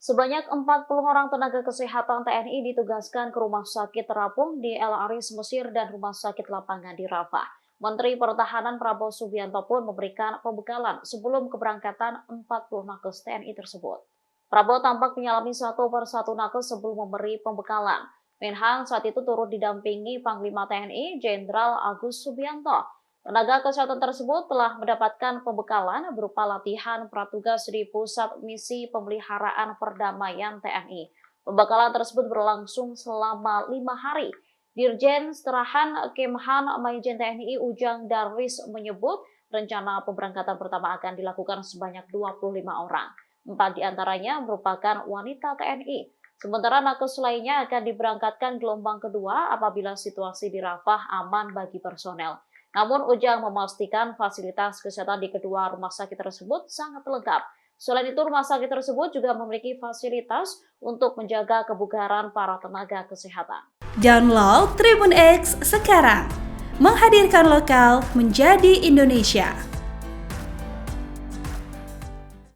Sebanyak 40 orang tenaga kesehatan TNI ditugaskan ke rumah sakit terapung di El Aris, Mesir dan rumah sakit lapangan di Rafah. Menteri Pertahanan Prabowo Subianto pun memberikan pembekalan sebelum keberangkatan 40 nakes TNI tersebut. Prabowo tampak menyalami satu persatu nakes sebelum memberi pembekalan. Menhan saat itu turut didampingi Panglima TNI Jenderal Agus Subianto. Tenaga kesehatan tersebut telah mendapatkan pembekalan berupa latihan pratugas di Pusat Misi Pemeliharaan Perdamaian TNI. Pembekalan tersebut berlangsung selama 5 hari. Dirjen Seterahan Kemhan Maijen TNI Ujang Darwis menyebut rencana pemberangkatan pertama akan dilakukan sebanyak 25 orang. 4 diantaranya merupakan wanita TNI. Sementara nakes lainnya akan diberangkatkan gelombang kedua apabila situasi di Rafah aman bagi personel. Namun Ujang memastikan fasilitas kesehatan di kedua rumah sakit tersebut sangat lengkap. Selain itu, rumah sakit tersebut juga memiliki fasilitas untuk menjaga kebugaran para tenaga kesehatan. Download Tribun X sekarang, menghadirkan lokal menjadi Indonesia.